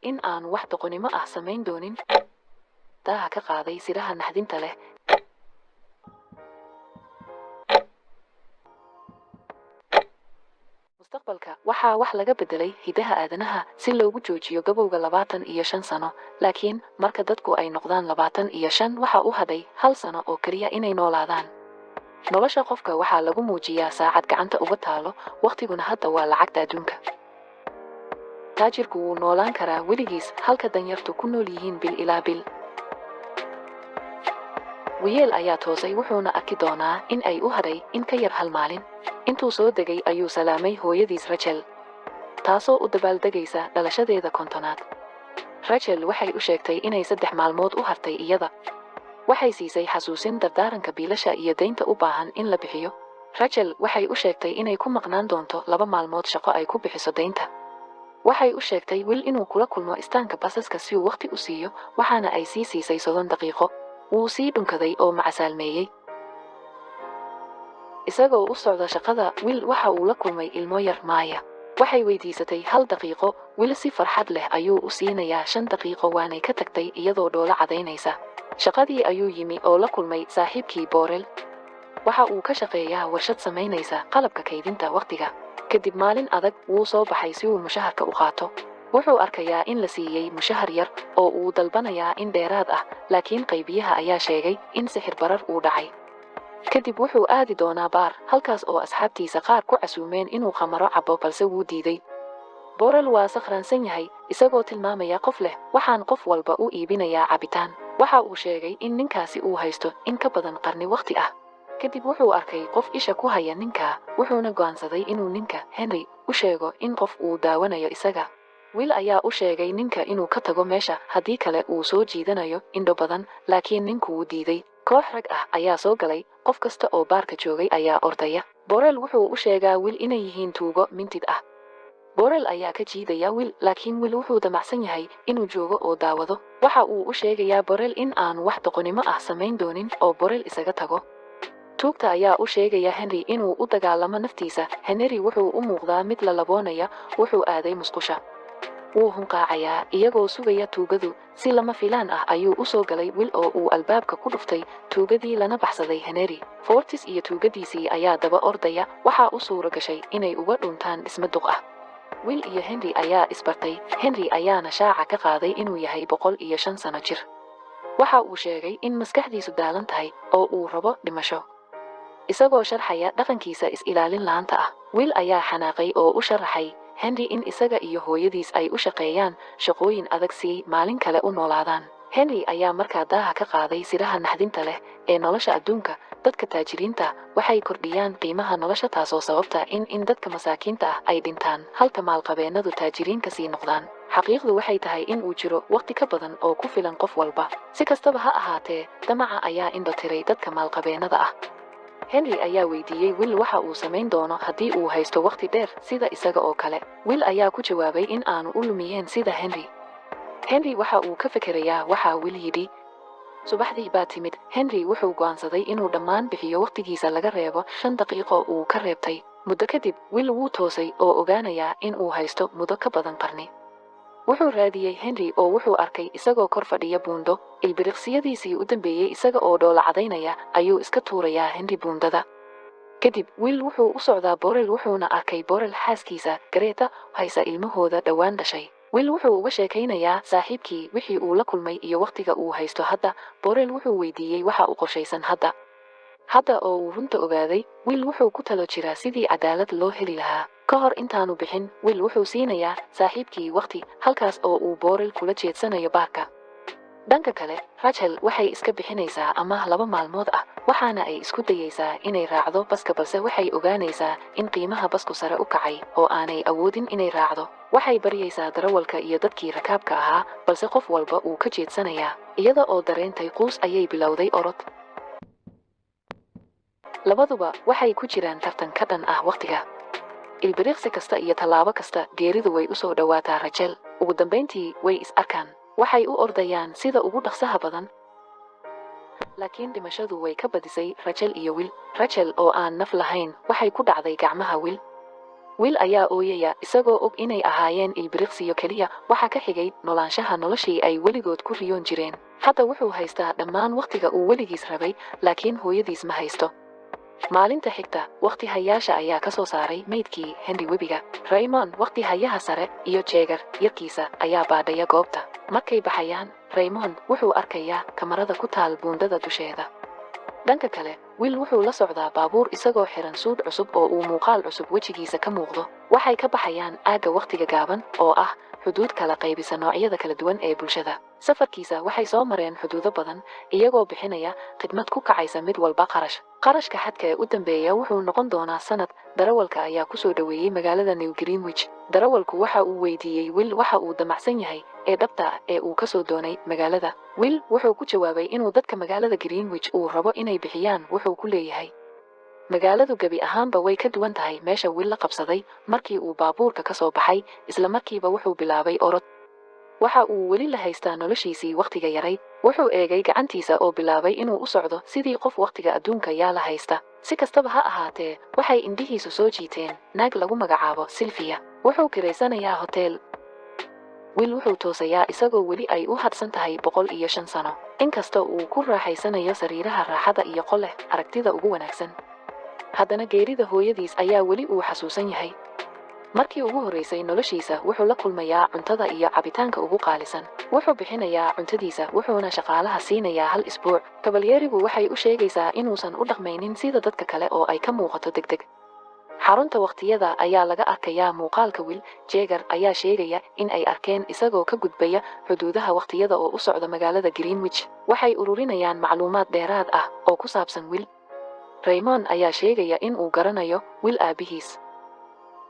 in aan wax doqonnimo ah samayn doonin. Daaha ka qaaday siraha naxdinta leh. Mustaqbalka waxaa wax laga bedelay hidaha aadanaha si loogu joojiyo gabowga 25 sano, laakiin marka dadku ay noqdaan 25 waxa u hadhay 1 sano oo kaliya inay noolaadaan. Nolosha qofka waxaa lagu muujiyaa saacad gacanta uga taalo, waqtiguna hadda waa lacagta adduunka. Taajirku wuu noolaan karaa weligiis halka danyartu ku nool yihiin bil ilaa bil. Wiil ayaa toosay wuxuuna arki doonaa in ay u hadhay in ka yar 1 maalin. Intuu soo degay ayuu salaamay hooyadiis Rachel, taasoo u dabaaldegaysa dhalashadeeda 50aad. Rachel waxay u sheegtay inay 3 maalmood u hartay iyada. Waxay siisay xasuusin dardaaranka biilasha iyo deynta u baahan in la bixiyo. Rachel waxay u sheegtay inay ku maqnaan doonto 2 maalmood shaqo ay ku bixiso deynta. Waxay u sheegtay Will inuu kula kulmo istaanka basaska si uu waqti u siiyo, waxaana ay sii siisay 30 daqiiqo. Wuu sii dhunkaday oo macasaalmeeyey. Isagoo u socda shaqada, Will waxa uu la kulmay ilmo yar Maya. Waxay weydiisatay 1 daqiiqo, Will si farxad leh ayuu u siinayaa 5 daqiiqo waanay ka tagtay iyadoo dhoola cadaynaysa. Shaqadii ayuu yimi oo la kulmay saaxiibkii Borel. Waxa uu ka shaqeeyaa warshad samaynaysa qalabka kaydinta waqtiga. Kadib maalin adag, wuu soo baxay si uu mushaharka u qaato. Wuxuu arkayaa in la siiyey mushahar yar oo uu dalbanayaa in dheeraad ah, laakiin qaybiyaha ayaa sheegay in sixir barar uu dhacay. Kadib wuxuu aadi doonaa baar, halkaas oo asxaabtiisa qaar ku casuumeen inuu khamaro cabo balse wuu diiday. Borel waa sakhraansan yahay, isagoo tilmaamaya qof leh, waxaan qof walba u iibinayaa cabitaan. Waxa uu sheegay in ninkaasi uu haysto in ka badan qarni waqti ah. Kadib wuxuu arkay qof isha ku haya ninka, wuxuuna go'aansaday inuu ninka Henry u sheego in qof uu daawanayo isaga. Will ayaa u sheegay ninka inuu ka tago meesha haddii kale uu soo jiidanayo indho badan, laakiin ninku wuu diiday. Koox rag ah ayaa soo galay, qof kasta oo baarka joogay ayaa ordaya. Borel wuxuu u sheegaa Will inay yihiin tuugo mintid ah. Borel ayaa ka jiidaya Will, laakiin Will wuxuu damacsan yahay inuu joogo oo daawado. Waxa uu u sheegayaa Borel in aan wax doqonnimo ah samayn doonin oo Borel isaga tago. Tuugta ayaa u sheegaya Henry inuu u dagaalamo naftiisa. Henry wuxuu u muuqdaa mid la laboonaya, wuxuu aaday musqusha. Wuu hunqaacayaa iyagoo sugaya tuugadu. Si lama filaan ah ayuu u soo galay Will oo uu albaabka ku dhuftay, tuugadii lana baxsaday Henry. Fortis iyo tuugadiisii ayaa daba ordaya, waxaa u suura gashay inay uga dhuntaan dhisme duq ah. Will iyo Henry ayaa isbartay, Henry ayaana shaaca ka qaaday inuu yahay 105 sano jir. Waxa uu sheegay in maskaxdiisu daalan tahay oo uu rabo dhimasho. Isagoo sharxaya dhaqankiisa is-ilaalin la'aanta ah, Will ayaa xanaaqay oo u sharaxay Henry in isaga iyo hooyadiis ay u shaqeeyaan shaqooyin adag si maalin kale u noolaadaan. Henry ayaa markaa daaha ka qaaday siraha naxdinta leh ee nolosha adduunka. Dadka taajiriinta waxay kordhiyaan qiimaha nolosha, taasoo sababta in dadka masaakiinta ah ay dhintaan, halka maalqabeennadu taajiriinka sii noqdaan. Xaqiiqdu waxay tahay in uu jiro waqti ka badan oo ku filan qof walba. Si kastaba ha ahaatee, damaca ayaa indho tiray dadka maalqabeennada ah. Henry ayaa weydiiyey Will waxa uu samayn doono haddii uu haysto waqti dheer sida isaga oo kale. Will ayaa ku jawaabay in aanu u lumiyeen sida Henry. Henry waxa uu ka fikirayaa waxa Will yidhi. Subaxdii baa timid, Henry wuxuu go'aansaday inuu dhammaan bixiyo waqtigiisa laga reebo 5 daqiiqo uu ka reebtay. Muddo kadib, Will wuu toosay oo ogaanayaa in uu haysto muddo ka badan qarni. Wuxuu raadiyey Henry oo wuxuu arkay isagoo kor fadhiya buundo. Ilbiriqsiyadiisii u dambeeyey isaga oo dhoola cadaynaya ayuu iska tuurayaa Henry buundada. Kadib, Will wuxuu u socdaa Borel wuxuuna arkay Borel xaaskiisa Greta haysa ilmahooda dhowaan dhashay. Will wuxuu uga sheekaynayaa saaxiibkii wixii uu la kulmay iyo waqtiga uu haysto hadda. Borel wuxuu weydiiyey waxa uu qorshaysan hadda. Hadda oo uu runta ogaaday, Will wuxuu ku talo jiraa sidii cadaalad loo heli lahaa. Ka hor intaanu bixin, Will wuxuu siinayaa saaxiibkii waqti, halkaas oo uu Borel kula jeedsanayo baarka. Dhanka kale, Rachel waxay iska bixinaysaa amaah 2 maalmood ah, waxaana ay isku dayaysaa inay raacdo baska balse waxay ogaanaysaa in qiimaha basku sare u kacay oo aanay awoodin inay raacdo. Waxay baryaysaa darawalka iyo dadkii rakaabka ahaa, balse qof walba uu ka jeedsanayaa. Iyada oo dareentay quus ayay bilowday orod. Labaduba waxay ku jiraan tartan ka dhan ah waqtiga. Ilbiriqsi kasta iyo tallaabo kasta, geeridu way u soo dhawaataa Rachel. Ugu dambeyntii way is arkaan. Waxay u ordayaan sida ugu dhaqsaha badan. Laakiin dhimashadu way ka badisay Rachel iyo Will. Rachel oo aan naf lahayn waxay ku dhacday gacmaha Will. Will ayaa ooyaya isagoo og inay ahaayeen ilbiriqsiyo keliya waxa ka xigay noolaanshaha noloshii ay weligood ku riyoon jireen. Hadda wuxuu haystaa dhammaan waqtiga uu weligiis rabay, laakiin hooyadiis ma haysto. Maalinta xigta, waqti hayaasha ayaa ka soo saaray maydkii Henry webiga. Raymond, waqti hayaha sare, iyo Jagger yarkiisa ayaa baadhaya goobta. Markay baxayaan, Raymond wuxuu arkayaa kamarada ku taal buundada dusheeda. Dhanka kale, Will wuxuu la socdaa baabuur isagoo xiran suud cusub oo uu muuqaal cusub wejigiisa ka muuqdo. Waxay ka baxayaan aagga waqtiga gaaban oo ah xuduud kala qaybisa noocyada kala duwan ee bulshada. Safarkiisa waxay soo mareen xuduudo badan, iyagoo bixinaya khidmad ku kacaysa mid walba qarash. Qarashka xadka ee u dambeeya wuxuu noqon doonaa sanad. Darawalka ayaa ku soo dhaweeyay magaalada New Greenwich. Darawalku waxa uu weydiiyey Will waxa uu damacsan yahay ee dhabta ah ee uu ka soo doonay magaalada. Will wuxuu ku jawaabay inuu dadka magaalada Greenwich uu rabo inay bixiyaan wuxuu ku leeyahay. Magaaladu gebi ahaanba way ka duwan tahay meesha Will la qabsaday. Markii uu baabuurka ka soo baxay, isla markiiba wuxuu bilaabay orod. Waxa uu weli la haystaa noloshiisii waqtiga yaray. Wuxuu eegay gacantiisa oo bilaabay inuu u socdo sidii qof waqtiga adduunka yaa la haysta. Si kastaba ha ahaatee, waxay indhihiisu soo jiiteen naag lagu magacaabo Sylvia. Wuxuu kiraysanayaa hotel. Will wuxuu toosayaa isagoo weli ay u hadsan tahay 105 sano. Inkasta uu ku raaxaysanayo sariiraha raaxada iyo qol leh aragtida ugu wanaagsan, haddana geerida hooyadiis ayaa weli uu xasuusan yahay. Markii ugu horeysay noloshiisa wuxuu la kulmayaa cuntada iyo cabitaanka ugu qaalisan. Wuxuu bixinayaa cuntadiisa wuxuuna shaqaalaha siinayaa 1 isbuuc. Kabalyerigu waxay u sheegaysaa inuusan u dhaqmaynin sida dadka kale oo ay ka muuqato degdeg. Xarunta waqtiyada ayaa laga arkayaa muuqaalka Will. Jagger ayaa sheegaya in ay arkeen isagoo ka gudbaya xuduudaha waqtiyada oo u socda magaalada Greenwich. Waxay ururinayaan macluumaad dheeraad ah oo ku saabsan Will. Raymond ayaa sheegaya in uu garanayo Will aabihiis.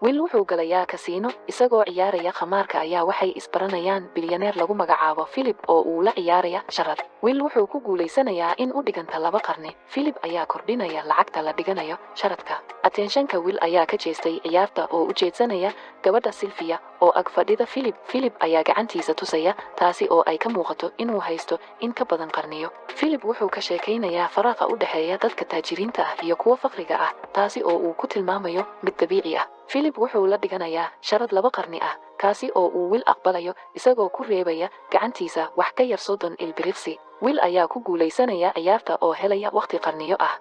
Will wuxuu galayaa kasiino isagoo ciyaaraya khamaarka ayaa waxay isbaranayaan bilyaneer lagu magacaabo Philip oo uu la ciyaaraya sharad. Will wuxuu ku guulaysanayaa in u dhiganta 2 qarni. Philip ayaa kordhinaya lacagta la dhiganayo sharadka. Attentionka Will ayaa ka jeestay ciyaarta oo u jeedsanaya gabadha Sylvia oo ag fadhida Philip. Philip ayaa gacantiisa tusaya, taasi oo ay ka muuqato inuu haysto in ka badan qarniyo. Philip wuxuu ka sheekaynayaa faraaqa u dhexeeya dadka taajiriinta ah iyo kuwa faqriga ah, taasi oo uu ku tilmaamayo mid dabiici ah. Philip wuxuu la dhiganayaa sharad 2 qarni ah, kaasi oo uu Will aqbalayo isagoo ku reebaya gacantiisa wax ka yar 30 ilbiriqsi. Will ayaa ku guulaysanaya ciyaarta oo helaya waqti qarniyo ah.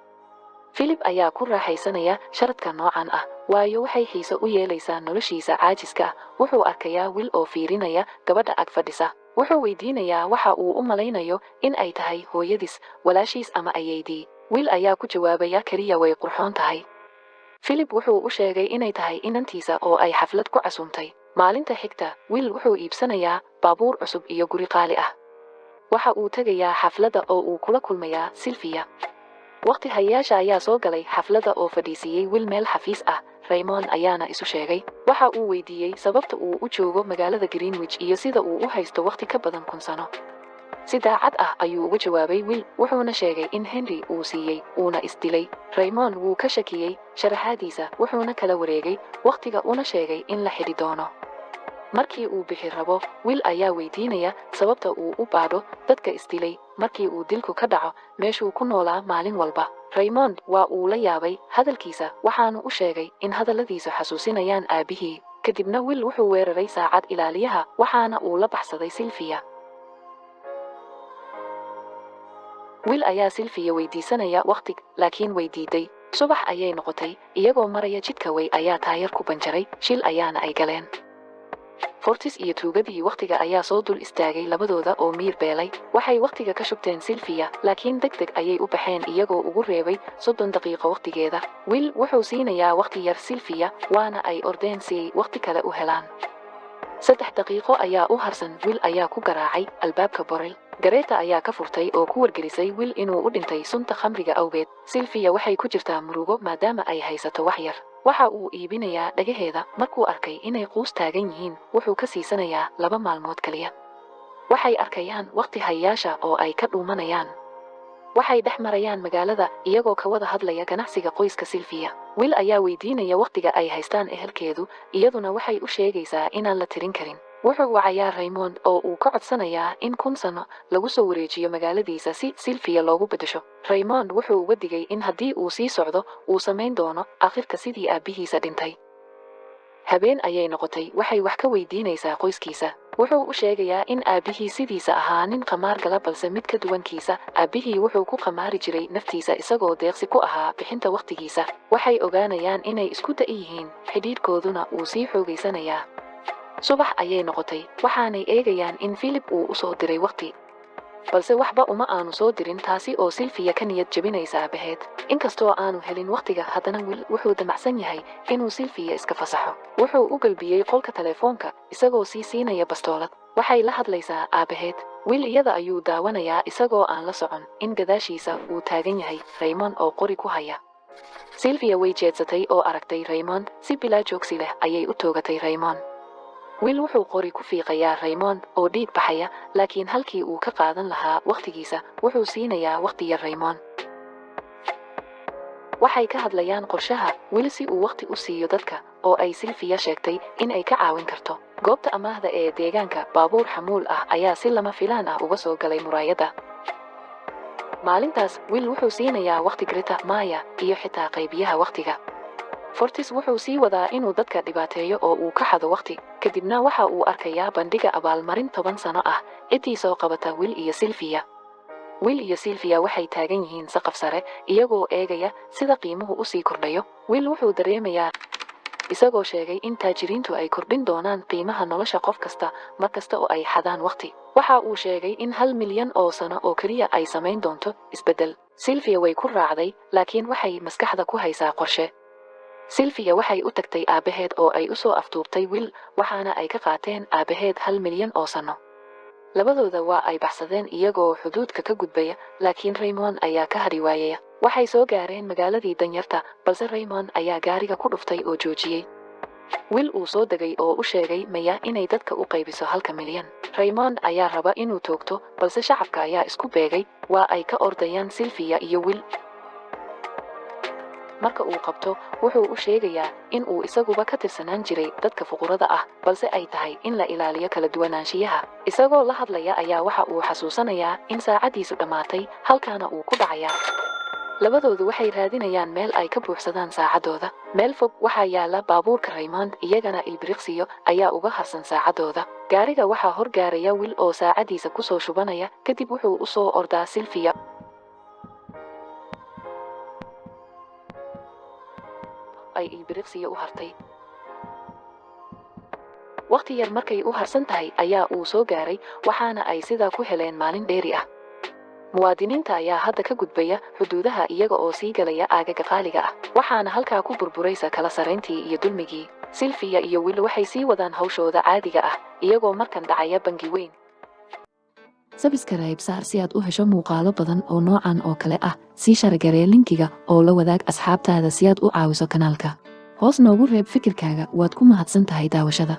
Philip ayaa ku raaxaysanaya sharadka noocan ah, waayo waxay xiiso u yeelaysaa noloshiisa caajiska ah. Wuxuu arkayaa Will oo fiirinaya gabadha ag fadhisa. Wuxuu weydiinayaa waxa uu u malaynayo in ay tahay hooyadiis, walaashiis ama ayeeydii. Will ayaa ku jawaabaya kaliya way qurxoon tahay. Philip wuxuu u sheegay inay tahay inantiisa oo ay xaflad ku casuumtay. Maalinta xigta, Will wuxuu iibsanayaa baabuur cusub iyo guri qaali ah. Waxa uu tagayaa xafladda oo uu kula kulmayaa Sylvia. Waqti hayaasha ayaa soo galay xafladda oo fadhiisiyey Will meel xafiis ah. Raymond ayaana isu sheegay. Waxa uu weydiiyey sababta uu u joogo magaalada Greenwich iyo sida uu u haysto waqti ka badan 1 sano. Si daacad ah ayuu uga jawaabay Will, wuxuuna sheegay in Henry uu siiyey uuna isdilay. Raymond wuu ka shakiyey sharaxaadiisa wuxuuna kala wareegay waqtiga una sheegay in la xidhi doono. Markii uu bixi rabo, Will ayaa weydiinaya sababta uu u baadho dadka isdilay markii uu dilku ka dhaco meeshuu ku noolaa maalin walba. Raymond waa uu la yaabay hadalkiisa waxaanu u sheegay in hadalladiisu xasuusinayaan aabihii. Kadibna Will wuxuu weeraray saacad ilaaliyaha waxaana uu la baxsaday Sylvia. Will ayaa Sylvia weydiisanaya waqti, laakiin way diiday. Subax ayay noqotay, iyagoo maraya jidka way ayaa taayar ku banjaray, shil ayaana ay galeen. Fortis iyo tuugadii waqtiga ayaa soo dul istaagay labadooda oo miir beelay. Waxay waqtiga ka shubteen Sylvia, laakiin degdeg ayay u baxeen iyagoo ugu reebay 30 daqiiqo waqtigeeda. Will wuxuu siinayaa waqti yar Sylvia, waana ay ordeen si ay waqti kale u helaan. 3 daqiiqo ayaa u harsan. Will ayaa ku garaacay albaabka Borel. Gareeta ayaa ka furtay oo ku wargelisay Will inuu u dhintay sunta khamriga awgeed. Sylvia waxay ku jirtaa murugo maadaama ay haysato wax yar. Waxa uu iibinayaa dhagaheeda. Markuu arkay inay quus taagan yihiin, wuxuu ka siisanayaa 2 maalmood kaliya. Waxay arkayaan waqti hayaasha oo ay ka dhuumanayaan. Waxay dhex marayaan magaalada iyagoo ka wada hadlaya ganacsiga qoyska Sylvia. Will ayaa weydiinaya waqtiga ay haystaan ehelkeedu, iyaduna waxay u sheegaysaa inaan la tirin karin. Wuxuu wacayaa Raymond oo uu ka codsanayaa in 1 sano lagu soo wareejiyo magaaladiisa si Sylvia loogu beddesho. Raymond wuxuu uga digay in haddii uu sii socdo uu samayn doono aakhirka sidii aabihiisa dhintay. habeen ayay noqotay, waxay wax ka weydiinaysaa qoyskiisa. wuxuu u sheegayaa in aabbihii sidiisa ahaa nin qamaar gala balse mid ka duwankiisa. aabbihii wuxuu ku qamaari jiray naftiisa isagoo deeqsi ku ahaa bixinta wakhtigiisa. waxay ogaanayaan inay isku da'i yihiin, xidhiidhkooduna wuu sii xoogaysanayaa. subax ayay noqotay, waxaanay eegayaan in Philip uu u soo diray wakhti, balse waxba uma aanu soo dirin, taasi oo Sylvia ka niyad jebinaysa aabaheed. inkastoo aanu helin wakhtiga, haddana Will wuxuu damacsan yahay inuu Sylvia iska fasaxo. wuxuu u galbiyey qolka telefoonka isagoo sii siinaya bastoolad. waxay la hadlaysaa aabaheed. Will iyada ayuu daawanayaa isagoo aan la socon in gadaashiisa uu taagan yahay Raymond oo qori ku haya. Sylvia way jeedsatay oo aragtay Raymond, si bilaa joogsi leh ayay u toogatay Raymond. Will wuxuu qori ku fiiqayaa Raymond oo dhiig baxaya, laakiin halkii uu ka qaadan lahaa wakhtigiisa wuxuu siinayaa wakhti yar Raymond. waxay ka hadlayaan qorshaha Will si uu wakhti u siiyo dadka, oo ay Sylvia sheegtay in ay ka caawin karto. goobta amaahda ee deegaanka, baabuur xamuul ah ayaa si lama filaan ah uga soo galay muraayadda. maalintaas Will wuxuu siinayaa wakhti Greta, Maya iyo xitaa qaybiyaha wakhtiga. Fortis wuxuu sii wadaa inuu dadka dhibaateeyo oo uu ka xado wakhti. kadibna waxa uu arkayaa bandhiga abaalmarin 10 sano ah, ciddii soo qabata Will iyo Sylvia. Will iyo Sylvia waxay taagan yihiin saqaf sare, iyagoo eegaya sida qiimuhu u sii kordhayo. Will wuxuu dareemayaa isagoo sheegay in taajiriintu ay kordhin doonaan qiimaha nolosha qof kasta mar kasta oo ay xadaan wakhti. waxa uu sheegay in 1 milyan oo sano oo keliya ay samayn doonto isbeddel. Sylvia way ku raacday, laakiin waxay maskaxda ku haysaa qorshe. Sylvia waxay u tagtay aabaheed oo ay u soo aftuubtay Will, waxaana ay ka qaateen aabaheed 1 milyan oo sano. labadooda waa ay baxsadeen iyagoo xuduudka ka gudbaya, laakiin Raymond ayaa ka hari waayaya. waxay soo gaareen magaaladii danyarta, balse Raymond ayaa gaariga ku dhuftay oo joojiyey. Will uu soo degay oo u sheegay Maya inay dadka u qaybiso 1 milyan. Raymond ayaa raba inuu toogto, balse shacabka ayaa isku beegay, waa ay ka ordayaan Sylvia iyo Will. marka uu qabto, wuxuu u sheegayaa in uu isaguba ka tirsanaan jiray dadka fuqurada ah, balse ay tahay in la ilaaliyo kala duwanaanshiyaha. isagoo la hadlaya ayaa waxa uu xasuusanayaa in saacadiisu dhammaatay, halkaana uu ku dhacayaa. labadoodu waxay raadinayaan meel ay ka buuxsadaan saacadooda. meel fog waxaa yaala baabuurka Raymond, iyagana ilbiriqsiyo ayaa uga harsan saacadooda. gaariga waxaa horgaaraya Will oo saacadiisa ku soo shubanaya, kadib wuxuu u soo ordaa Sylvia ay ilbiriqsiyo u hartay. wakhti yar markay u harsan tahay ayaa uu soo gaaray, waxaana ay sidaa ku heleen maalin dheeri ah. muwaadiniinta ayaa hadda ka gudbaya xuduudaha iyaga oo sii galaya aagaga qaaliga ah, waxaana halkaa ku burburaysa kala sarayntii iyo dulmigii. Sylvia iyo Will waxay sii wadaan hawshooda caadiga ah, iyagoo markan dhacaya bangi weyn. sabskrayb saar si aad u hesho muuqaalo badan oo noocan oo kale ah. sii sharagaree linkiga oo la wadaag asxaabtaada si aad u caawiso kanaalka. hoos noogu reeb fikirkaaga, waad ku mahadsan tahay daawashada.